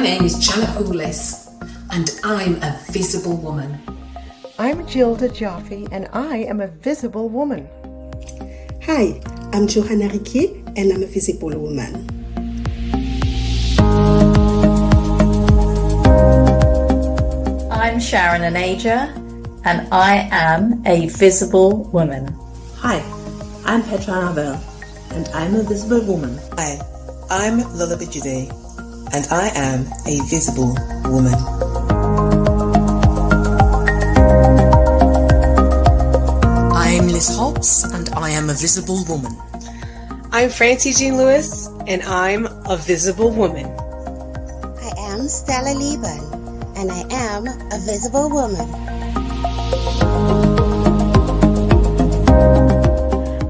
name is Janet Hoolis, and I'm a visible woman. I'm Gilda Joffe, and I am a visible woman. Hi, I'm Johanna Ricky, and I'm a visible woman. I'm Sharon Anaja, and I am a visible woman. Hi, I'm Petra Annabelle, and I'm a visible woman. Hi, I'm Lullaby Jude, and I am a visible woman. I'm Liz Hobbs, and I am a visible woman. I'm Francie Jean Lewis, and I'm a visible woman. I am Stella Lieben, and I am a visible woman.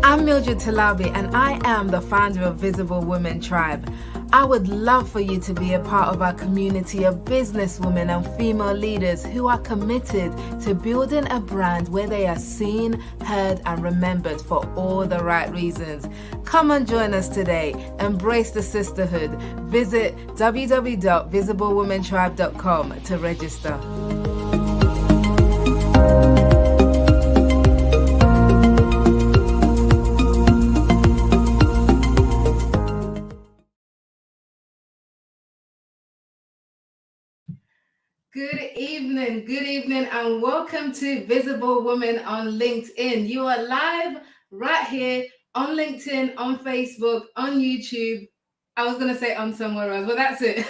I'm Mildred Talabi, and I am the founder of Visible Women Tribe. I would love for you to be a part of our community of businesswomen and female leaders who are committed to building a brand where they are seen, heard, and remembered for all the right reasons. Come and join us today. Embrace the sisterhood. Visit www.visiblewomentribe.com to register. Good evening, and welcome to Visible Women on LinkedIn. You are live right here on LinkedIn, on Facebook, on YouTube. I was going to say on somewhere else, but that's it.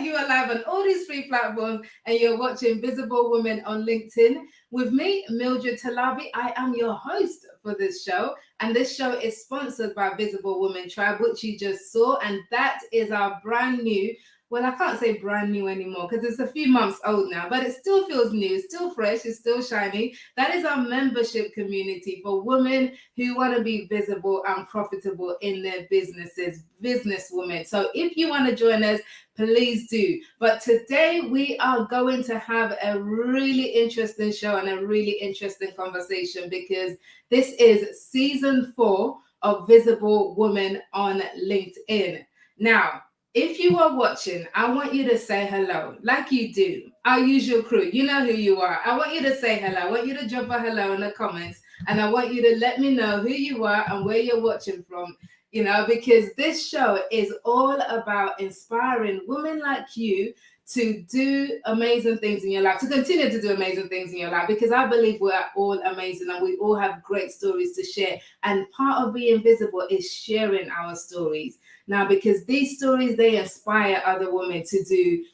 You are live on all these three platforms, and you're watching Visible Women on LinkedIn with me, Mildred Talabi. I am your host for this show, and this show is sponsored by Visible Women Tribe, which you just saw, and that is our brand new. Well, I can't say brand new anymore because it's a few months old now, but it still feels new, it's still fresh, it's still shiny. That is our membership community for women who want to be visible and profitable in their businesses, businesswomen. So if you want to join us, please do. But today we are going to have a really interesting show and a really interesting conversation because this is season 4 of Visible Women on LinkedIn. Now, if you are watching, I want you to say hello, like you do. Our usual crew, you know who you are. I want you to say hello. I want you to drop a hello in the comments, and I want you to let me know who you are and where you're watching from, because this show is all about inspiring women like you to do amazing things in your life, to continue to do amazing things in your life, because I believe we're all amazing and we all have great stories to share. And part of being visible is sharing our stories. Now, because these stories, they inspire other women to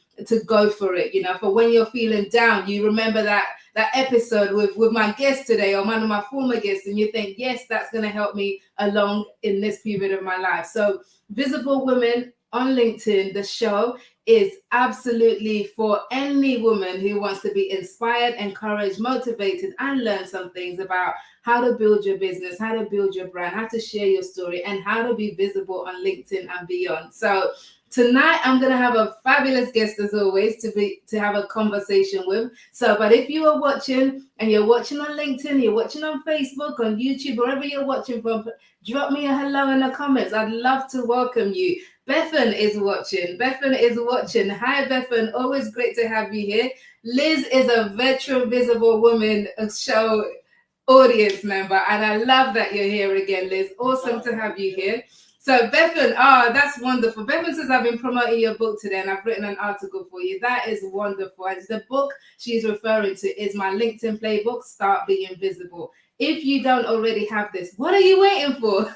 go for it, for when you're feeling down, you remember that episode with my guest today or one of my former guests, and you think, yes, that's going to help me along in this period of my life. So Visible Women on LinkedIn, the show is absolutely for any woman who wants to be inspired, encouraged, motivated, and learn some things about how to build your business, how to build your brand, how to share your story, and how to be visible on LinkedIn and beyond. So tonight, I'm going to have a fabulous guest, as always, to have a conversation with. But if you are watching, and you're watching on LinkedIn, you're watching on Facebook, on YouTube, wherever you're watching from, drop me a hello in the comments. I'd love to welcome you. Bethan is watching. Hi, Bethan. Always great to have you here. Liz is a veteran Visible Woman show audience member, and I love that you're here again, Liz. Awesome to have you here. So Bethan, that's wonderful. Bethan says I've been promoting your book today and I've written an article for you. That is wonderful. And the book she's referring to is my LinkedIn playbook, Start Being Visible. If you don't already have this, what are you waiting for?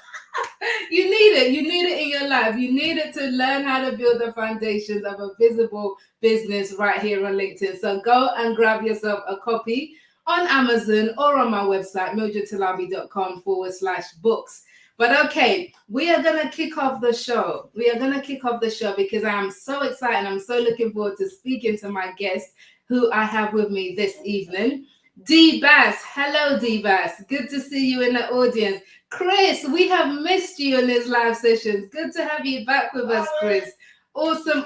You need it. You need it in your life. You need it to learn how to build the foundations of a visible business right here on LinkedIn. So go and grab yourself a copy on Amazon or on my website, mildredtalabi.com/books. But okay, we are going to kick off the show. Because I am so excited. I'm so looking forward to speaking to my guest who I have with me this evening. D Bass. Hello, D Bass. Good to see you in the audience. Chris, we have missed you in these live sessions. Good to have you back with us, Chris. Awesome.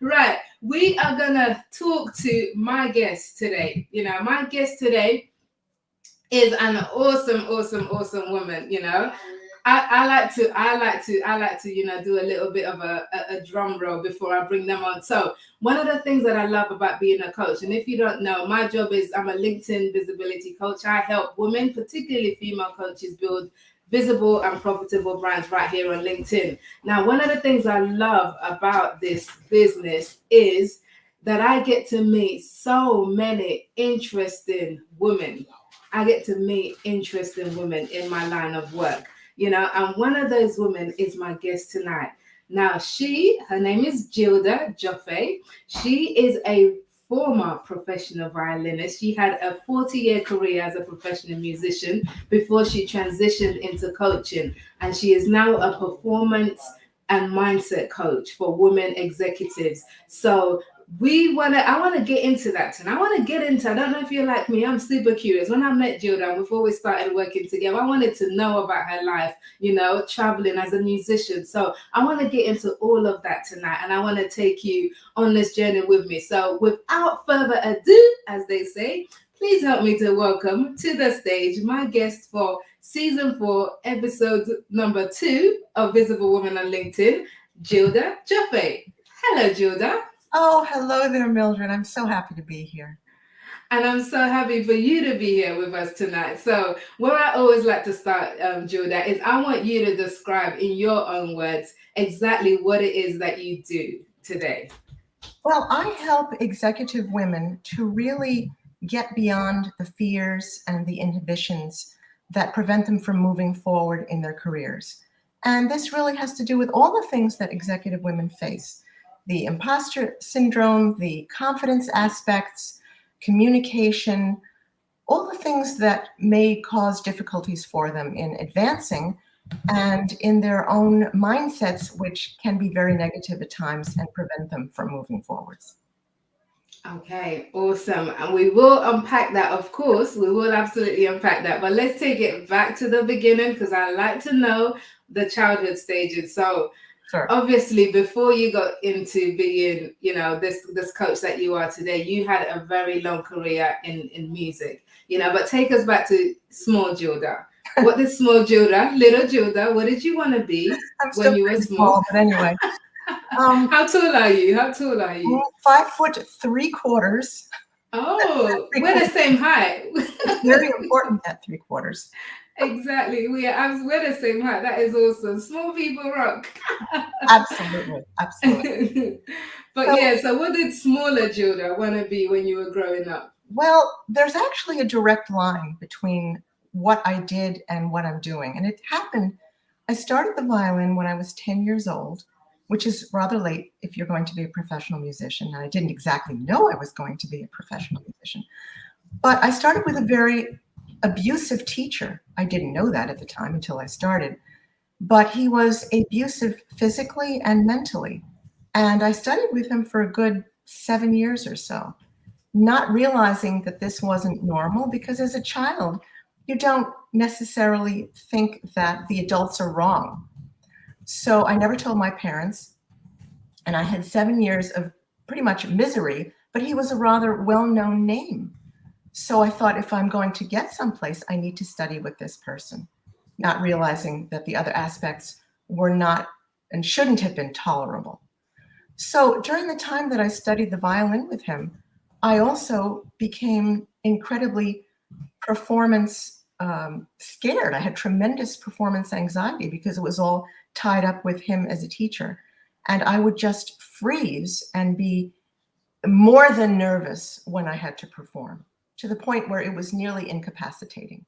Right. We are going to talk to my guest today. My guest today is an awesome woman, I like to, do a little bit of a drum roll before I bring them on. So one of the things that I love about being a coach, and if you don't know, my job is I'm a LinkedIn visibility coach. I help women, particularly female coaches, build visible and profitable brands right here on LinkedIn. Now, one of the things I love about this business is that I get to meet so many interesting women. I get to meet interesting women in my line of work, and one of those women is my guest tonight. Now, her name is Gilda Joffe. She is a former professional violinist. She had a 40-year career as a professional musician before she transitioned into coaching, and she is now a performance and mindset coach for women executives. So I want to get into that tonight. I don't know if you're like me, I'm super curious. When I met Gilda, before we started working together, I wanted to know about her life, traveling as a musician. So I want to get into all of that tonight, and I want to take you on this journey with me. So without further ado, as they say, please help me to welcome to the stage my guest for season 4, episode number 2 of Visible Woman on LinkedIn, Gilda Joffe. Hello, Gilda. Oh, hello there, Mildred. I'm so happy to be here. And I'm so happy for you to be here with us tonight. So where I always like to start, Gilda, is I want you to describe in your own words exactly what it is that you do today. Well, I help executive women to really get beyond the fears and the inhibitions that prevent them from moving forward in their careers. And this really has to do with all the things that executive women face. The imposter syndrome, the confidence aspects, communication, all the things that may cause difficulties for them in advancing and in their own mindsets, which can be very negative at times and prevent them from moving forwards. Okay, awesome. And we will unpack that, of course. We will absolutely unpack that. But let's take it back to the beginning, because I like to know the childhood stages. So Sure. Obviously, before you got into being, this coach that you are today, you had a very long career in music, but take us back to small Gilda. What did small Gilda, little Gilda, what did you want to be when you were small? But anyway. How tall are you? 5'3". Oh, we're the same height. Very important at 3/4. Exactly. We're the same height. That is awesome. Small people rock. Absolutely. So what did smaller Gilda want to be when you were growing up? Well, there's actually a direct line between what I did and what I'm doing. And it happened, I started the violin when I was 10 years old, which is rather late if you're going to be a professional musician. And I didn't exactly know I was going to be a professional musician. But I started with a very abusive teacher. I didn't know that at the time until I started. But he was abusive physically and mentally. And I studied with him for a good 7 years or so, not realizing that this wasn't normal, because as a child, you don't necessarily think that the adults are wrong. So I never told my parents, and I had 7 years of pretty much misery, but he was a rather well-known name. So I thought, if I'm going to get someplace, I need to study with this person, not realizing that the other aspects were not and shouldn't have been tolerable. So during the time that I studied the violin with him, I also became incredibly performance scared. I had tremendous performance anxiety because it was all tied up with him as a teacher. And I would just freeze and be more than nervous when I had to perform, to the point where it was nearly incapacitating.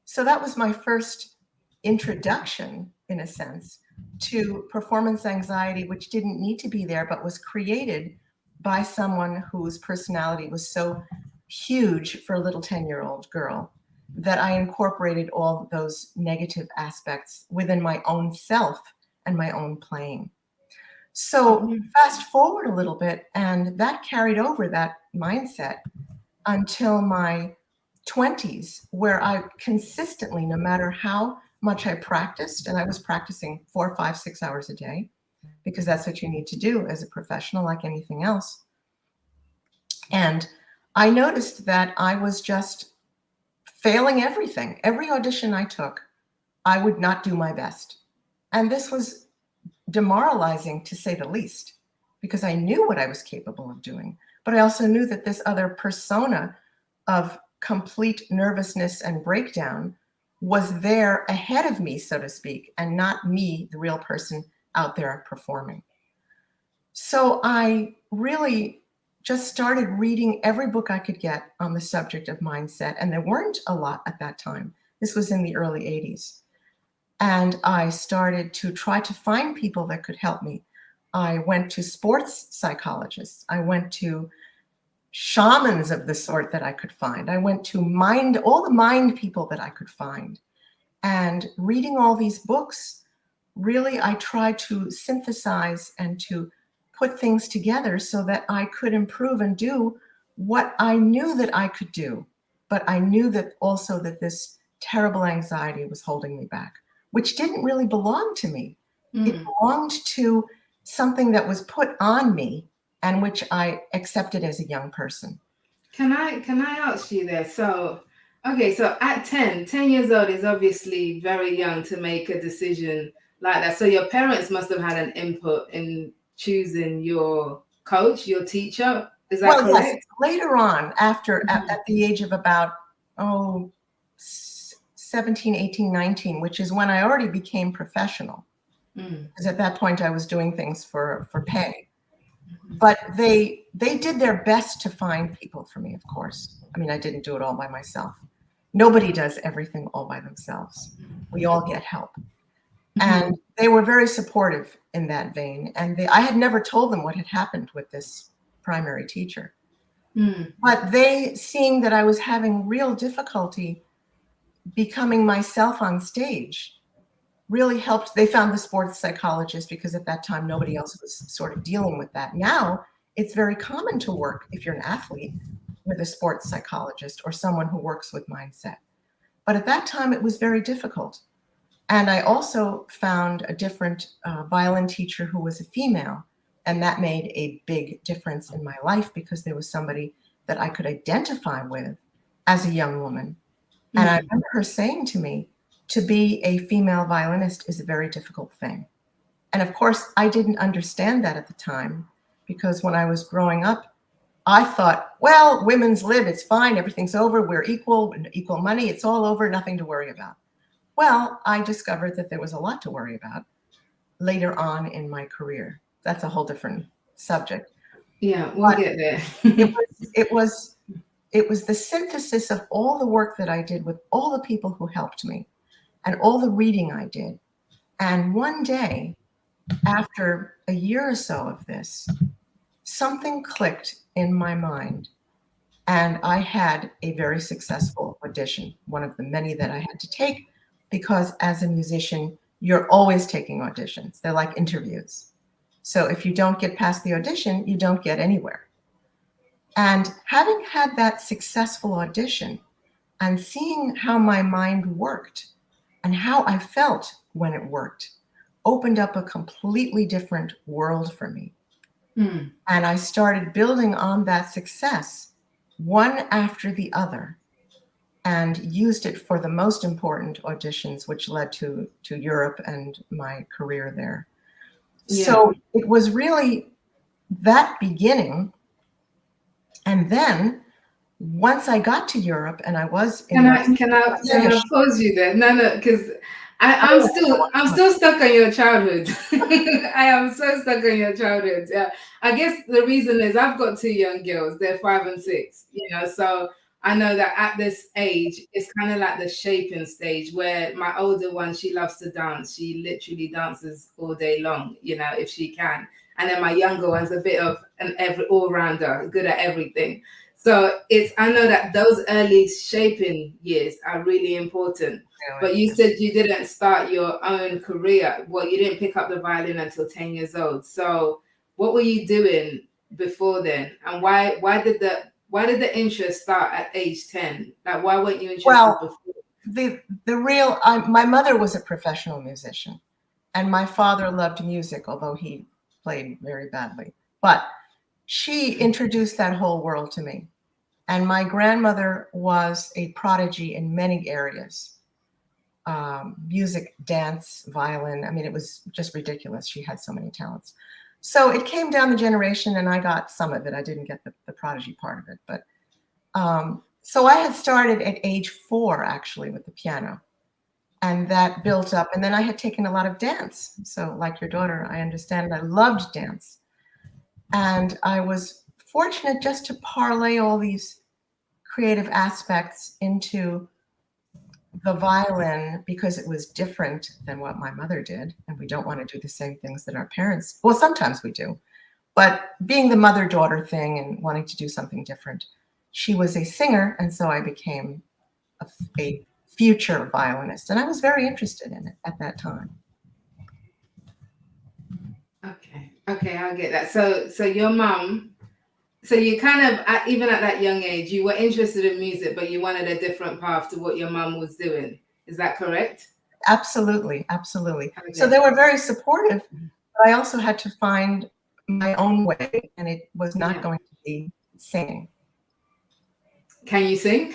So that was my first introduction, in a sense, to performance anxiety, which didn't need to be there, but was created by someone whose personality was so huge for a little 10-year-old girl that I incorporated all those negative aspects within my own self and my own playing. So fast forward a little bit, and that carried over that mindset until my 20s, where I consistently, no matter how much I practiced, and I was practicing 4, 5, 6 hours a day, because that's what you need to do as a professional, like anything else. And I noticed that I was just failing everything. Every audition I took, I would not do my best. And this was demoralizing, to say the least, because I knew what I was capable of doing. But I also knew that this other persona of complete nervousness and breakdown was there ahead of me, so to speak, and not me, the real person out there performing. So I really just started reading every book I could get on the subject of mindset, and there weren't a lot at that time. This was in the early 80s. And I started to try to find people that could help me. I went to sports psychologists. I went to shamans of the sort that I could find. I went to all the mind people that I could find. And reading all these books, really, I tried to synthesize and to put things together so that I could improve and do what I knew that I could do. But I knew that also that this terrible anxiety was holding me back, which didn't really belong to me. It belonged to something that was put on me and which I accepted as a young person. Can I ask you there? So, okay, so at 10 years old is obviously very young to make a decision like that. So your parents must have had an input in choosing your coach, your teacher. Is that correct? Yes, later on, after at the age of about 17, 18, 19, which is when I already became professional. Because at that point I was doing things for pay. But they did their best to find people for me, of course. I mean, I didn't do it all by myself. Nobody does everything all by themselves. We all get help. And they were very supportive in that vein. And I had never told them what had happened with this primary teacher. But they, seeing that I was having real difficulty becoming myself on stage, really helped. They found the sports psychologist because at that time, nobody else was sort of dealing with that. Now, it's very common to work, if you're an athlete, with a sports psychologist or someone who works with mindset. But at that time, it was very difficult. And I also found a different violin teacher who was a female. And that made a big difference in my life because there was somebody that I could identify with as a young woman. And I remember her saying to me, to be a female violinist is a very difficult thing. And of course, I didn't understand that at the time because when I was growing up, I thought, well, women's lib, it's fine, everything's over, we're equal money, it's all over, nothing to worry about. Well, I discovered that there was a lot to worry about later on in my career. That's a whole different subject. Yeah, we'll get there. it was the synthesis of all the work that I did with all the people who helped me and all the reading I did. And one day, after a year or so of this, something clicked in my mind. And I had a very successful audition, one of the many that I had to take, because as a musician, you're always taking auditions. They're like interviews. So if you don't get past the audition, you don't get anywhere. And having had that successful audition and seeing how my mind worked and how I felt when it worked opened up a completely different world for me. And I started building on that success one after the other and used it for the most important auditions, which led to Europe and my career there. Yeah. So it was really that beginning. And then once I got to Europe and I was in Can I pause you there? No, because I'm still stuck on your childhood. I am so stuck on your childhood. Yeah. I guess the reason is I've got two young girls, they're 5 and 6, so I know that at this age, it's kind of like the shaping stage where my older one, she loves to dance. She literally dances all day long, if she can. And then my younger one's a bit of an all-rounder, good at everything. So I know that those early shaping years are really important. But you said you didn't start your own career. Well, you didn't pick up the violin until 10 years old. So what were you doing before then? And why did the interest start at age 10? Like, why weren't you interested before? My mother was a professional musician and my father loved music, although he played very badly. But she introduced that whole world to me. And my grandmother was a prodigy in many areas. music, dance, violin. I mean, it was just ridiculous. She had so many talents. So it came down the generation, and I got some of it. I didn't get the prodigy part of it. But so I had started at age 4, actually, with the piano. And that built up. And then I had taken a lot of dance. So like your daughter, I understand. I loved dance. And I was fortunate just to parlay all these creative aspects into the violin because it was different than what my mother did. And we don't want to do the same things that our parents, well, sometimes we do. But being the mother-daughter thing and wanting to do something different, she was a singer. And so I became a future violinist. And I was very interested in it at that time. Okay, I'll get that. So your mom, so you kind of, even at that young age, you were interested in music, but you wanted a different path to what your mom was doing. Is that correct? Absolutely, absolutely. Okay. So they were very supportive, but I also had to find my own way, and it was not going to be singing. Can you sing?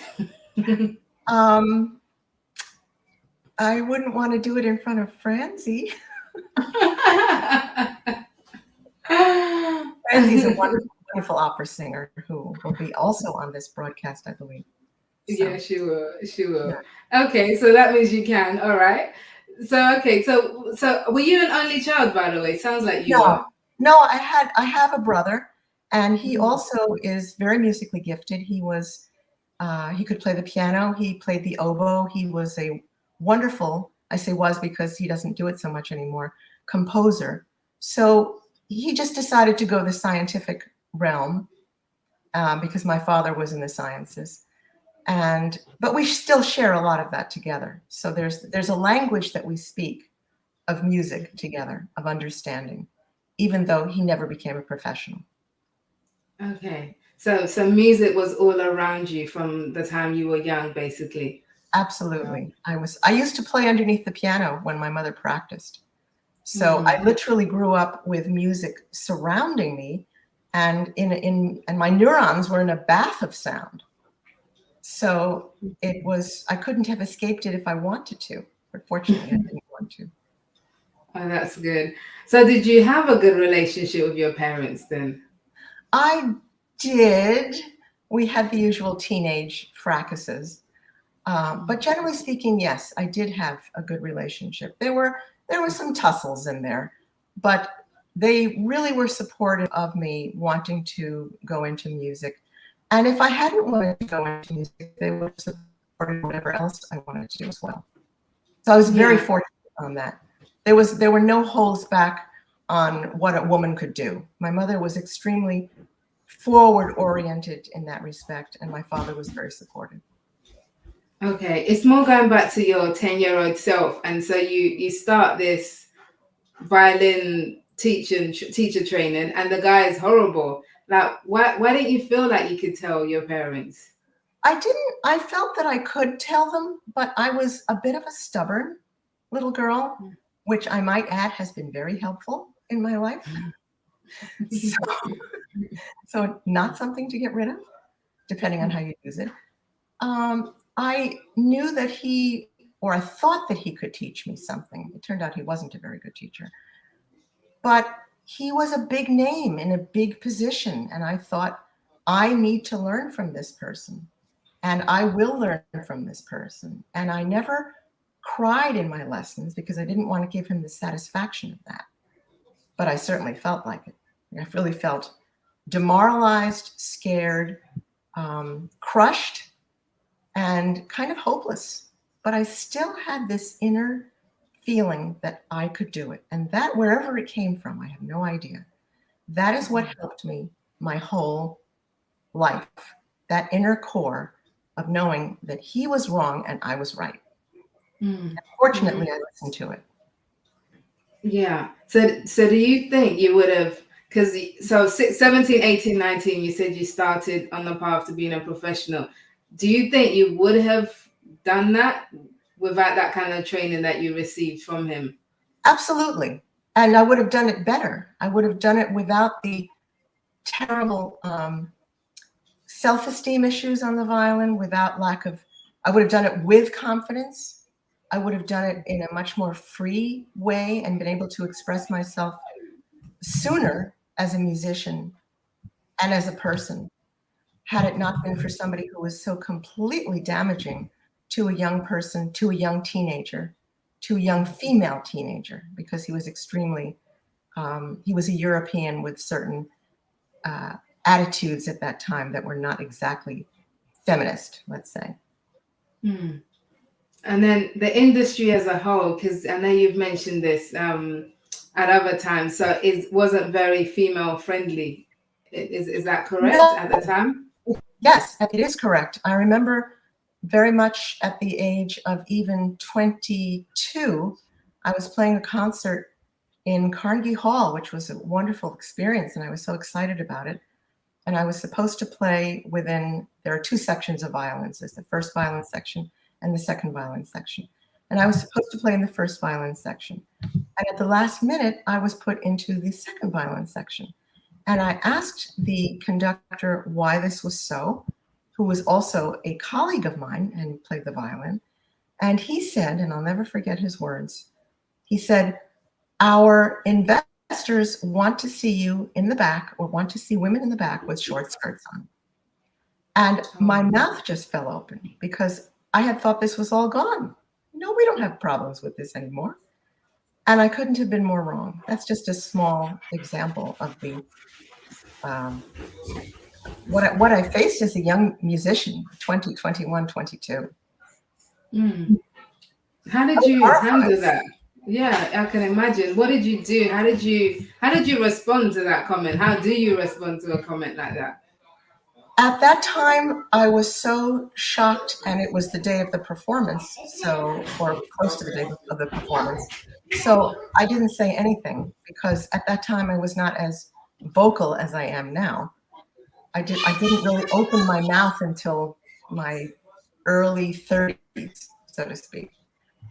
I wouldn't want to do it in front of Francie. Francie's a wonderful, wonderful opera singer who will be also on this broadcast, I believe. So, yeah, she will. She will. Yeah. Okay, so that means you can. All right. So okay, so were you an only child, by the way? Sounds like you were. No, I have a brother, and he also is very musically gifted. He was he could play the piano. He played the oboe. He was a wonderful, I say was because he doesn't do it so much anymore, composer. So he just decided to go the scientific realm because my father was in the sciences. But we still share a lot of that together. So there's a language that we speak of music together, of understanding, even though he never became a professional. Okay. So music was all around you from the time you were young, basically. Absolutely. I used to play underneath the piano when my mother practiced. So I literally grew up with music surrounding me, and and my neurons were in a bath of sound. So I couldn't have escaped it if I wanted to, but fortunately I didn't want to. Oh, that's good. So did you have a good relationship with your parents then? I did. We had the usual teenage fracases. But generally speaking, yes, I did have a good relationship. There were some tussles in there, but they really were supportive of me wanting to go into music. And if I hadn't wanted to go into music, they would have supported whatever else I wanted to do as well. So I was very fortunate on that. There were no holds back on what a woman could do. My mother was extremely forward-oriented in that respect, and my father was very supportive. Okay, it's more going back to your 10-year-old self, and so you start this violin teacher training, and the guy is horrible. Like, why didn't you feel like you could tell your parents? I didn't. I felt that I could tell them, but I was a bit of a stubborn little girl, which I might add has been very helpful in my life. So not something to get rid of, depending on how you use it. I knew that I thought that he could teach me something. It turned out he wasn't a very good teacher. But he was a big name in a big position. And I thought, I need to learn from this person. And I will learn from this person. And I never cried in my lessons because I didn't want to give him the satisfaction of that. But I certainly felt like it. I really felt demoralized, scared, crushed, and kind of hopeless. But I still had this inner feeling that I could do it. And that, wherever it came from, I have no idea. That is what helped me my whole life. That inner core of knowing that he was wrong and I was right. And fortunately, I listened to it. Yeah. So do you think you would have, because 17, 18, 19, you said you started on the path to being a professional. Do you think you would have done that without that kind of training that you received from him? Absolutely. And I would have done it better. I would have done it without the terrible self-esteem issues on the violin, I would have done it with confidence. I would have done it in a much more free way and been able to express myself sooner as a musician and as a person, had it not been for somebody who was so completely damaging to a young person, to a young teenager, to a young female teenager, because he was extremely, he was a European with certain attitudes at that time that were not exactly feminist, let's say. Hmm. And then the industry as a whole, because I know you've mentioned this at other times, so it wasn't very female friendly. Is that correct at the time? Yes, it is correct. I remember very much at the age of even 22, I was playing a concert in Carnegie Hall, which was a wonderful experience, and I was so excited about it. And I was supposed to play within, there are two sections of violins. There's the first violin section and the second violin section. And I was supposed to play in the first violin section. And at the last minute, I was put into the second violin section. And I asked the conductor why this was so, who was also a colleague of mine and played the violin. And he said, and I'll never forget his words, he said, "Our investors want to see you in the back, or want to see women in the back with short skirts on." And my mouth just fell open because I had thought this was all gone. No, we don't have problems with this anymore. And I couldn't have been more wrong. That's just a small example of the what I faced as a young musician, 20, 21, 22. Mm. How did you handle that? Yeah, I can imagine. What did you do? How did you respond to that comment? How do you respond to a comment like that? At that time, I was so shocked, and it was the day of the performance, or close to the day of the performance. So I didn't say anything because at that time I was not as vocal as I am now. I didn't really open my mouth until my early 30s, so to speak.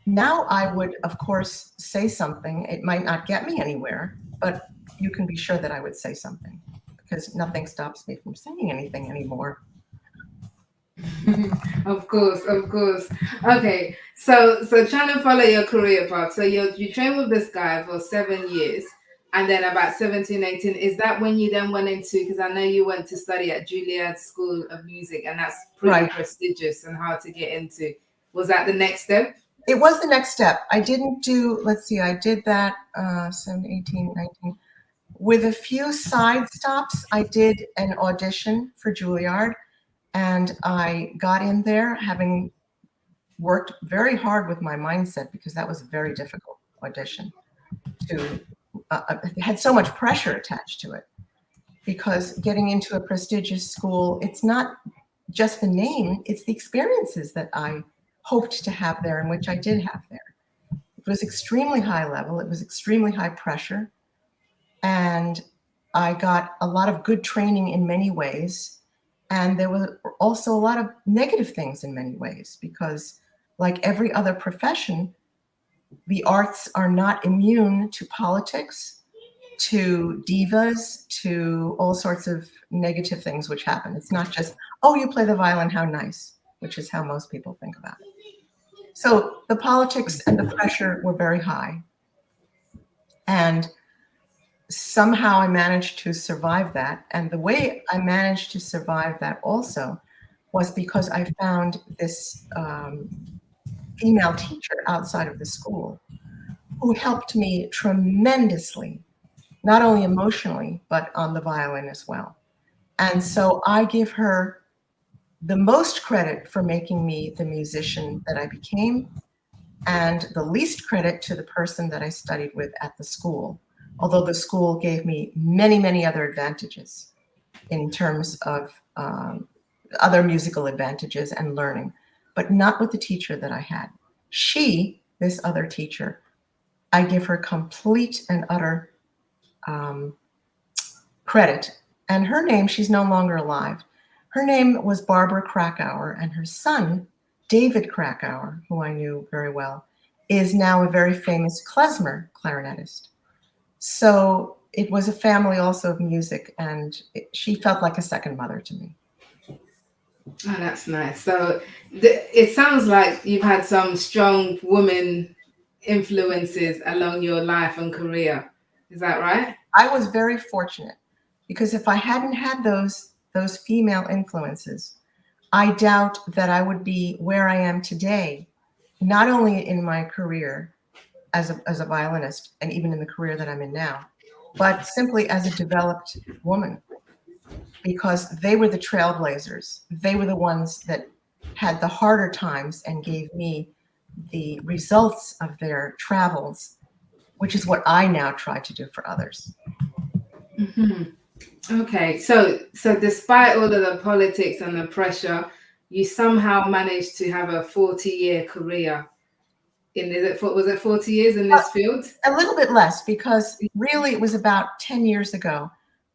Now I would, of course, say something. It might not get me anywhere, but you can be sure that I would say something because nothing stops me from saying anything anymore. Of course, of course. Okay, so trying to follow your career path. So you trained with this guy for 7 years, and then about 17, 18, is that when you then went into, because I know you went to study at Juilliard School of Music, and that's pretty prestigious and hard to get into. Was that the next step? It was the next step. I didn't do, let's see, I did that 17, 18, 19. With a few side stops, I did an audition for Juilliard, and I got in there having worked very hard with my mindset because that was a very difficult audition. It had so much pressure attached to it because getting into a prestigious school, it's not just the name, it's the experiences that I hoped to have there and which I did have there. It was extremely high level. It was extremely high pressure. And I got a lot of good training in many ways. And there were also a lot of negative things in many ways because, like every other profession, the arts are not immune to politics, to divas, to all sorts of negative things which happen. It's not just, oh, you play the violin, how nice, which is how most people think about it. So the politics and the pressure were very high. And somehow I managed to survive that. And the way I managed to survive that also was because I found this female teacher outside of the school who helped me tremendously, not only emotionally, but on the violin as well. And so I give her the most credit for making me the musician that I became, and the least credit to the person that I studied with at the school. Although the school gave me many, many other advantages in terms of other musical advantages and learning, but not with the teacher that I had. She, this other teacher, I give her complete and utter credit. And her name, she's no longer alive. Her name was Barbara Krakauer, and her son, David Krakauer, who I knew very well, is now a very famous klezmer clarinetist. So it was a family also of music, and she felt like a second mother to me. Oh, that's nice. So it sounds like you've had some strong woman influences along your life and career. Is that right? I was very fortunate because if I hadn't had those female influences, I doubt that I would be where I am today, not only in my career as a violinist and even in the career that I'm in now, but simply as a developed woman, because they were the trailblazers. They were the ones that had the harder times and gave me the results of their travels, which is what I now try to do for others. Hmm. Okay, so despite all of the politics and the pressure, you somehow managed to have a 40-year career in, was it 40 years in this field? A little bit less, because really it was about 10 years ago.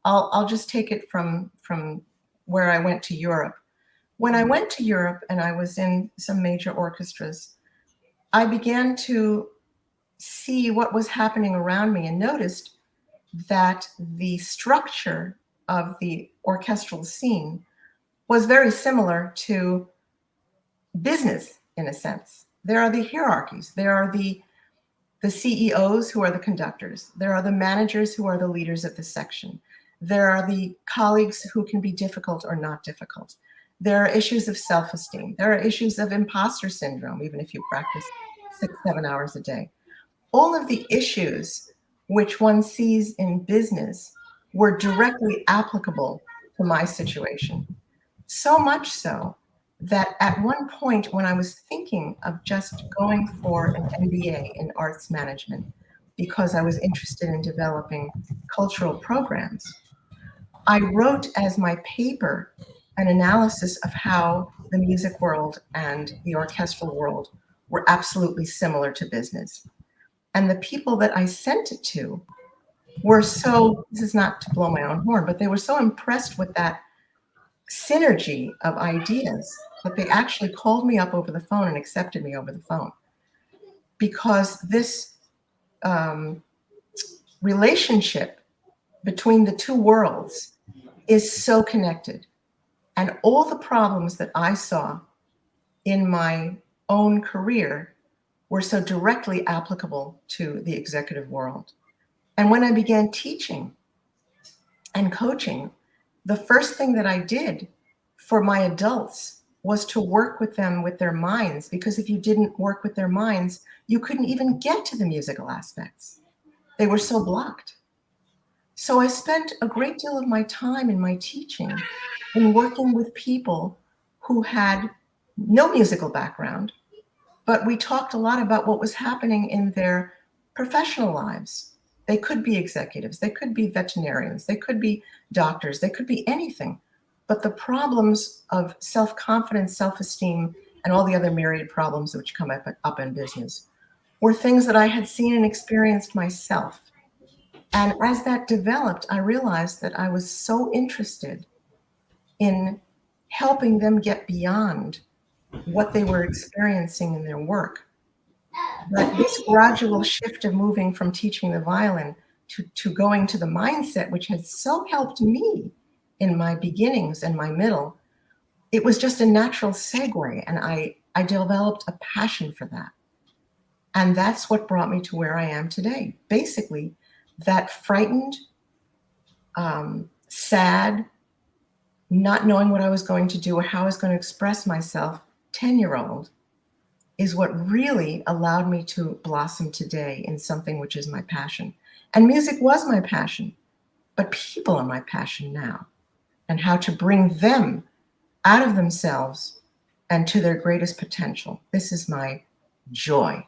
I'll just take it from where I went to Europe. When I went to Europe and I was in some major orchestras, I began to see what was happening around me and noticed that the structure of the orchestral scene was very similar to business in a sense. There are the hierarchies. There are the CEOs who are the conductors. There are the managers who are the leaders of the section. There are the colleagues who can be difficult or not difficult. There are issues of self-esteem. There are issues of imposter syndrome, even if you practice 6-7 hours a day. All of the issues which one sees in business were directly applicable to my situation. So much so that at one point when I was thinking of just going for an MBA in arts management because I was interested in developing cultural programs, I wrote as my paper an analysis of how the music world and the orchestral world were absolutely similar to business. And the people that I sent it to were so, this is not to blow my own horn, but they were so impressed with that synergy of ideas that they actually called me up over the phone and accepted me over the phone, because this relationship between the two worlds is so connected. And all the problems that I saw in my own career were so directly applicable to the executive world. And when I began teaching and coaching, the first thing that I did for my adults was to work with them with their minds, because if you didn't work with their minds, you couldn't even get to the musical aspects. They were so blocked. So I spent a great deal of my time in my teaching in working with people who had no musical background, but we talked a lot about what was happening in their professional lives. They could be executives, they could be veterinarians, they could be doctors, they could be anything. But the problems of self-confidence, self-esteem, and all the other myriad problems which come up in business were things that I had seen and experienced myself. And as that developed, I realized that I was so interested in helping them get beyond what they were experiencing in their work. But this gradual shift of moving from teaching the violin to going to the mindset, which had so helped me in my beginnings and my middle, it was just a natural segue. And I developed a passion for that. And that's what brought me to where I am today. Basically, that frightened, sad, not knowing what I was going to do or how I was going to express myself 10-year-old is what really allowed me to blossom today in something which is my passion. And music was my passion, but people are my passion now, and how to bring them out of themselves and to their greatest potential. This is my joy.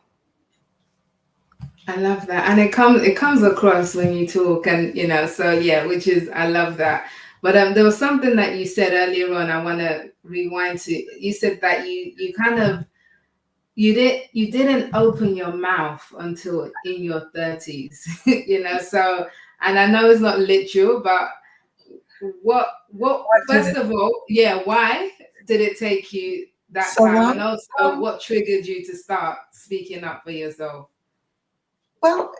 I love that, and it comes across when you talk, and so yeah, which is, I love that. But there was something that you said earlier on. I want to rewind to. You said that you kind of you didn't open your mouth until in your 30s, So, and I know it's not literal, but what first of all, yeah, why did it take you that So time, long. and also what triggered you to start speaking up for yourself? Well,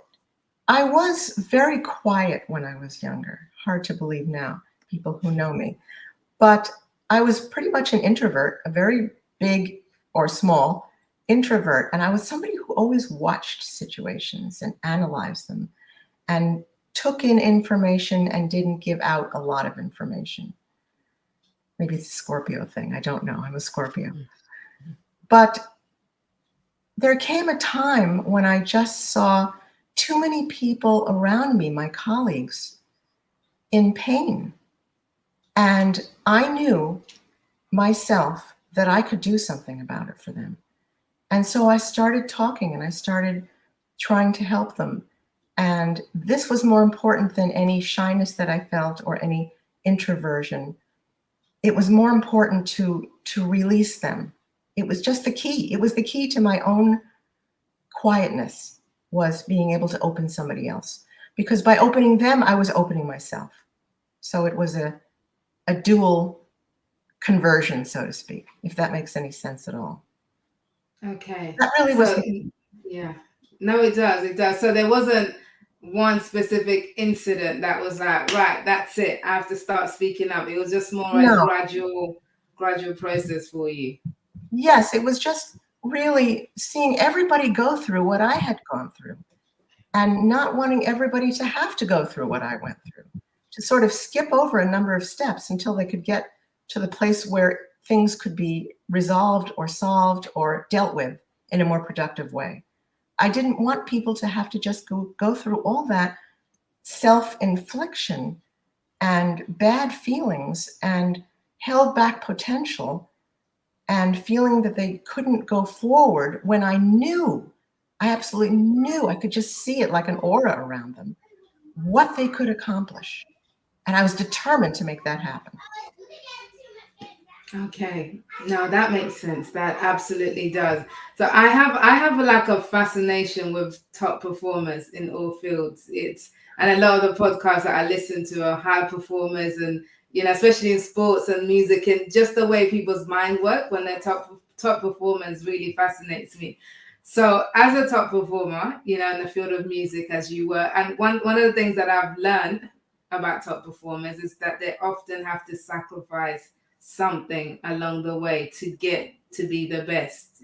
I was very quiet when I was younger. Hard to believe now, people who know me. But I was pretty much an introvert, a very big or small introvert. And I was somebody who always watched situations and analyzed them and took in information and didn't give out a lot of information. Maybe it's a Scorpio thing. I don't know. I'm a Scorpio. But there came a time when I just saw too many people around me, my colleagues, in pain. And I knew myself that I could do something about it for them. And so I started talking and I started trying to help them. And this was more important than any shyness that I felt or any introversion. It was more important to release them. It was just the key. It was the key to my own quietness, was being able to open somebody else. Because by opening them, I was opening myself. So it was a dual conversion, so to speak, if that makes any sense at all. Okay. That really was. Yeah. No, it does. It does. So there wasn't one specific incident that was like, right, that's it, I have to start speaking up. It was just more a gradual process for you. Yes, it was just really seeing everybody go through what I had gone through and not wanting everybody to have to go through what I went through, to sort of skip over a number of steps until they could get to the place where things could be resolved or solved or dealt with in a more productive way. I didn't want people to have to just go through all that self-infliction and bad feelings and held back potential and feeling that they couldn't go forward when I absolutely knew, I could just see it like an aura around them, what they could accomplish. And I was determined to make that happen. Okay, no, that makes sense. That absolutely does. So I have like a fascination with top performers in all fields. And a lot of the podcasts that I listen to are high performers, and especially in sports and music, and just the way people's mind work when they're top performers really fascinates me. So as a top performer, in the field of music, as you were, and one of the things that I've learned about top performers is that they often have to sacrifice something along the way to get to be the best.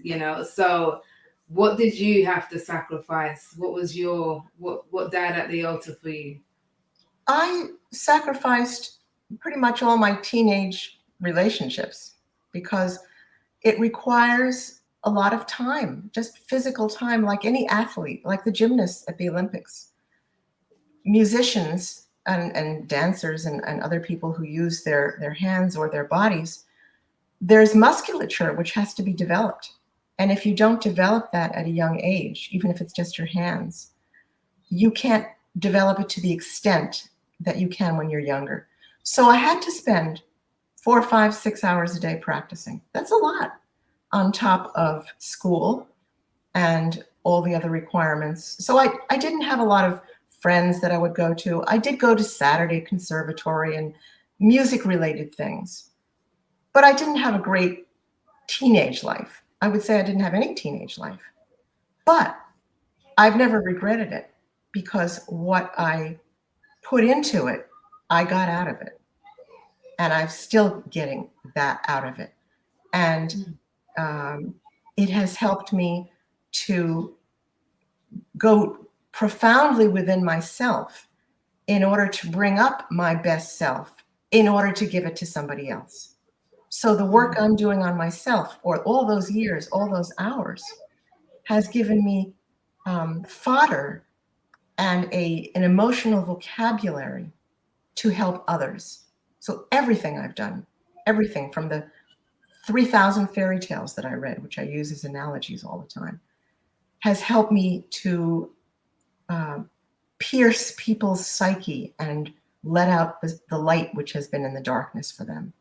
So what did you have to sacrifice? What was what died at the altar for you? I sacrificed pretty much all my teenage relationships because it requires a lot of time, just physical time, like any athlete, like the gymnasts at the Olympics, musicians and dancers and other people who use their hands or their bodies. There's musculature which has to be developed. And if you don't develop that at a young age, even if it's just your hands, you can't develop it to the extent that you can when you're younger. So I had to spend 4, 5, 6 hours a day practicing. That's a lot on top of school and all the other requirements. So I didn't have a lot of friends that I would go to. I did go to Saturday conservatory and music related things, but I didn't have a great teenage life. I would say I didn't have any teenage life, but I've never regretted it because what I put into it, I got out of it. And I'm still getting that out of it. And it has helped me to go profoundly within myself in order to bring up my best self, in order to give it to somebody else. So the work I'm doing on myself, or all those years, all those hours, has given me fodder and an emotional vocabulary to help others. So everything I've done, everything from the 3,000 fairy tales that I read, which I use as analogies all the time, has helped me to pierce people's psyche and let out the light which has been in the darkness for them.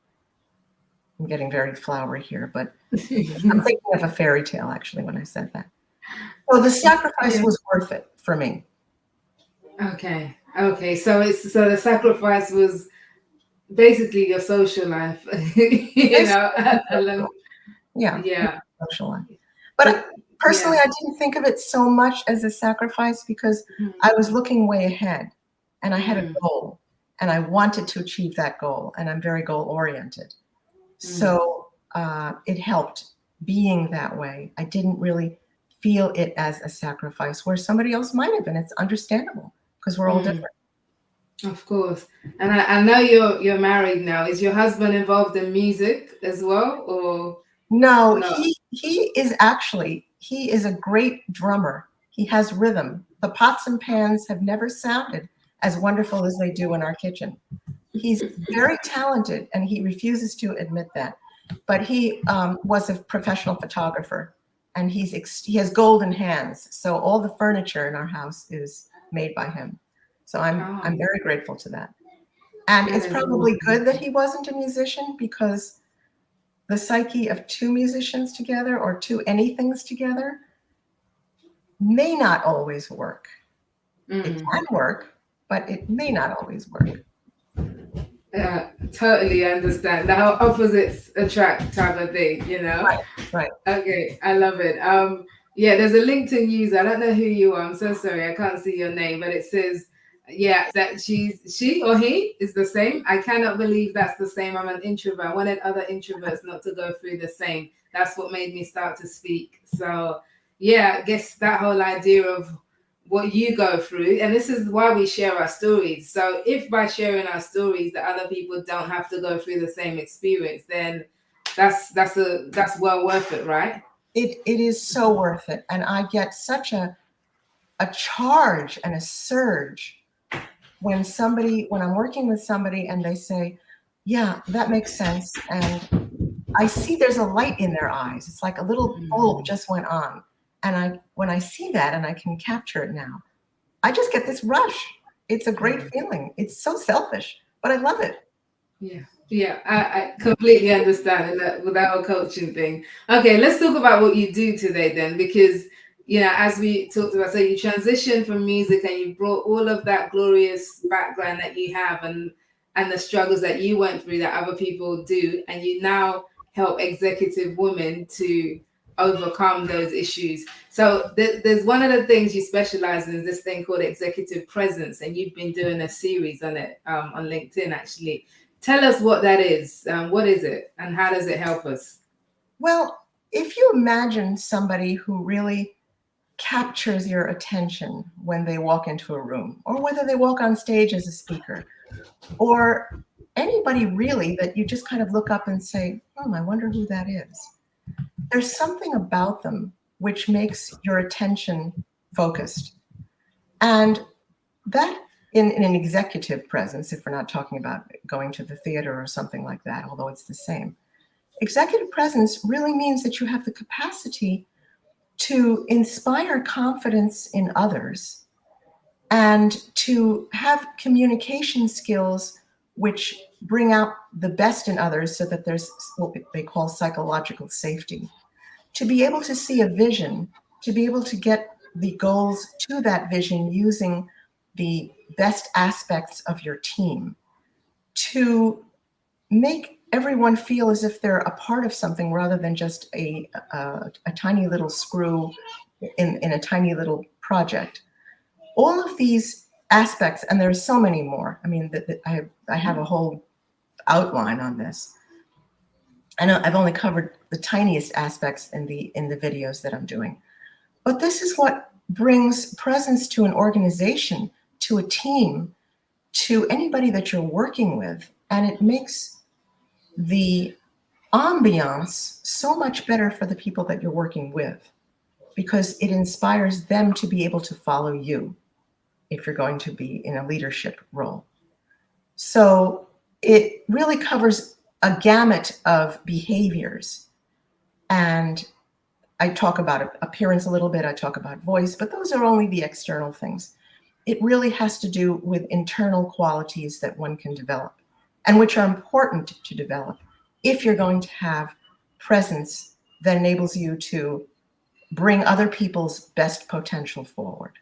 I'm getting very flowery here, but I'm thinking of a fairy tale actually when I said that. So the sacrifice was worth it for me. Okay. So the sacrifice was basically your social life, Yeah. Social life. But personally, I didn't think of it so much as a sacrifice because I was looking way ahead and I had a goal and I wanted to achieve that goal, and I'm very goal oriented. So it helped being that way. I didn't really feel it as a sacrifice where somebody else might have, and it's understandable because we're all different. Of course. And I know you're married now. Is your husband involved in music as well, or No, no? he is a great drummer. He has rhythm. The pots and pans have never sounded as wonderful as they do in our kitchen. He's very talented, and he refuses to admit that. But he was a professional photographer, and he has golden hands. So all the furniture in our house is made by him. So I'm very grateful to that. And it's probably good that he wasn't a musician, because the psyche of two musicians together or two anythings together may not always work. It can work, but it may not always work. Yeah, totally understand. How opposites attract type of thing, you know? Right. Okay, I love it. Yeah, there's a LinkedIn user. I don't know who you are. I'm so sorry, I can't see your name, but it says, yeah, that she or he is the same. I cannot believe that's the same. I'm an introvert. I wanted other introverts not to go through the same. That's what made me start to speak. So yeah, I guess that whole idea of what you go through, and this is why we share our stories. So if by sharing our stories that other people don't have to go through the same experience, then that's well worth it, right? It is so worth it. And I get such a charge and a surge when I'm working with somebody and they say, yeah, that makes sense. And I see there's a light in their eyes. It's like a little bulb just went on. And when I see that and I can capture it now, I just get this rush. It's a great feeling. It's so selfish, but I love it. Yeah, I completely understand that with that whole coaching thing. Okay, let's talk about what you do today then, because as we talked about, so you transitioned from music and you brought all of that glorious background that you have and the struggles that you went through that other people do, and you now help executive women to overcome those issues. So there's one of the things you specialize in is this thing called executive presence, and you've been doing a series on it on LinkedIn actually. Tell us what that is. What is it, and how does it help us? Well, if you imagine somebody who really captures your attention when they walk into a room, or whether they walk on stage as a speaker, or anybody really that you just kind of look up and say, I wonder who that is. There's something about them which makes your attention focused. And that in an executive presence, if we're not talking about going to the theater or something like that, although it's the same, executive presence really means that you have the capacity to inspire confidence in others and to have communication skills which bring out the best in others so that there's what they call psychological safety. To be able to see a vision, to be able to get the goals to that vision using the best aspects of your team, to make everyone feel as if they're a part of something rather than just a tiny little screw in a tiny little project. All of these aspects, and there's so many more. I mean, I have a whole outline on this. I know I've only covered the tiniest aspects in the videos that I'm doing. But this is what brings presence to an organization, to a team, to anybody that you're working with. And it makes the ambiance so much better for the people that you're working with, because it inspires them to be able to follow you if you're going to be in a leadership role. So it really covers a gamut of behaviors. And I talk about appearance a little bit, I talk about voice, but those are only the external things. It really has to do with internal qualities that one can develop and which are important to develop if you're going to have presence that enables you to bring other people's best potential forward.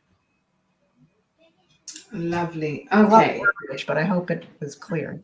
Lovely. Okay. But I hope it was clear.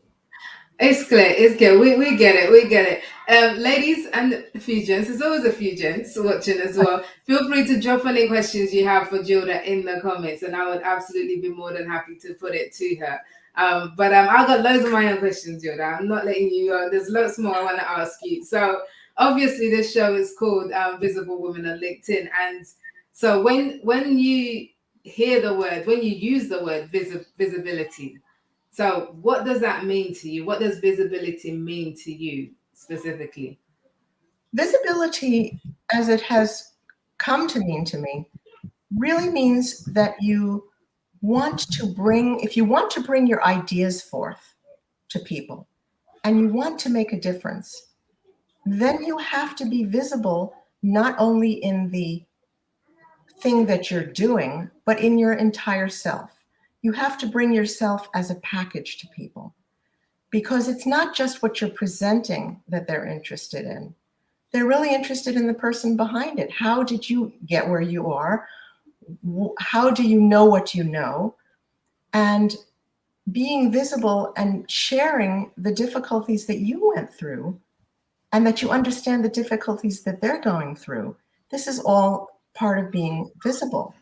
It's clear. It's clear. We get it. We get it. Ladies and a few gents, there's always a few gents watching as well. Feel free to drop any questions you have for Gilda in the comments, and I would absolutely be more than happy to put it to her. I've got loads of my own questions, Gilda. I'm not letting you go. There's lots more I want to ask you. So obviously this show is called Visible Women on LinkedIn. And so when you hear the word, when you use the word visibility, so what does that mean to you? What does visibility mean to you specifically? Visibility, as it has come to mean to me, really means that you want to bring, if you want to bring your ideas forth to people and you want to make a difference, then you have to be visible not only in the thing that you're doing, but in your entire self. You have to bring yourself as a package to people, because it's not just what you're presenting that they're interested in. They're really interested in the person behind it. How did you get where you are? How do you know what you know? And being visible and sharing the difficulties that you went through and that you understand the difficulties that they're going through. This is all part of being visible.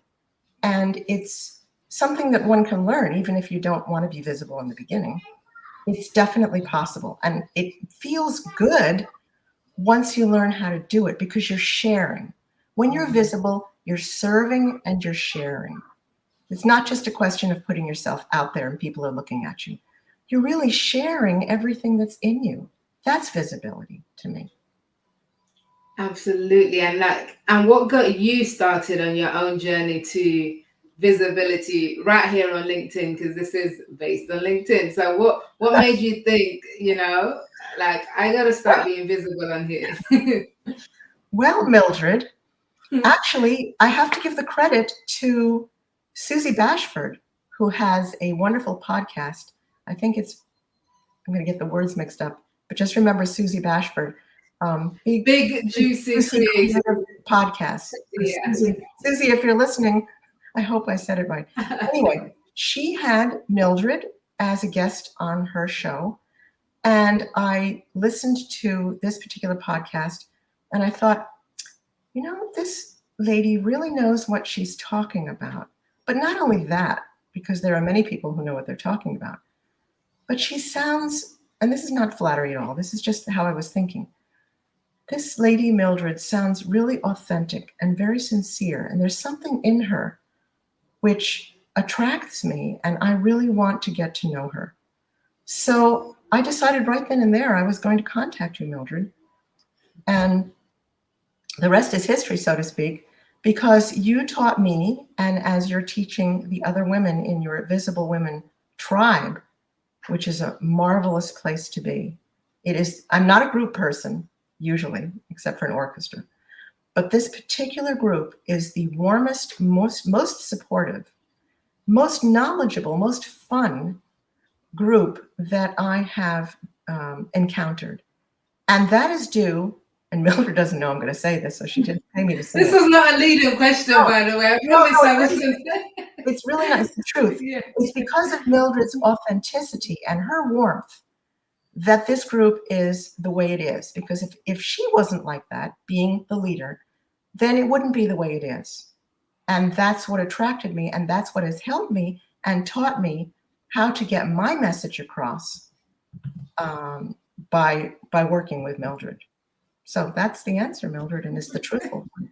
And it's something that one can learn, even if you don't want to be visible in the beginning. It's definitely possible. And it feels good once you learn how to do it, because you're sharing. When you're visible, you're serving and you're sharing. It's not just a question of putting yourself out there and people are looking at you. You're really sharing everything that's in you. That's visibility to me. Absolutely. And what got you started on your own journey to visibility right here on LinkedIn? Because this is based on LinkedIn. So what made you think, like, I got to start being visible on here? Well, Mildred, actually, I have to give the credit to Susie Bashford, who has a wonderful podcast. I think I'm going to get the words mixed up, but just remember Susie Bashford. Big Juicy Creative podcast. Yeah. Susie, if you're listening, I hope I said it right. Anyway, she had Mildred as a guest on her show, and I listened to this particular podcast, and I thought, this lady really knows what she's talking about. But not only that, because there are many people who know what they're talking about, but she sounds, and this is not flattery at all, this is just how I was thinking. This lady, Mildred, sounds really authentic and very sincere, and there's something in her which attracts me, and I really want to get to know her. So I decided right then and there I was going to contact you, Mildred. And the rest is history, so to speak, because you taught me, and as you're teaching the other women in your Visible Women tribe, which is a marvelous place to be. I'm not a group person, usually, except for an orchestra. But this particular group is the warmest, most supportive, most knowledgeable, most fun group that I have encountered. And that is due, and Mildred doesn't know I'm going to say this, so she didn't pay me to say this was not a leading question, by the way. I promise I wasn't. It's really nice, the truth. Yeah. It's because of Mildred's authenticity and her warmth that this group is the way it is. Because if she wasn't like that, being the leader, then it wouldn't be the way it is. And that's what attracted me, and that's what has helped me and taught me how to get my message across by working with Mildred. So that's the answer, Mildred, and it's the truthful one.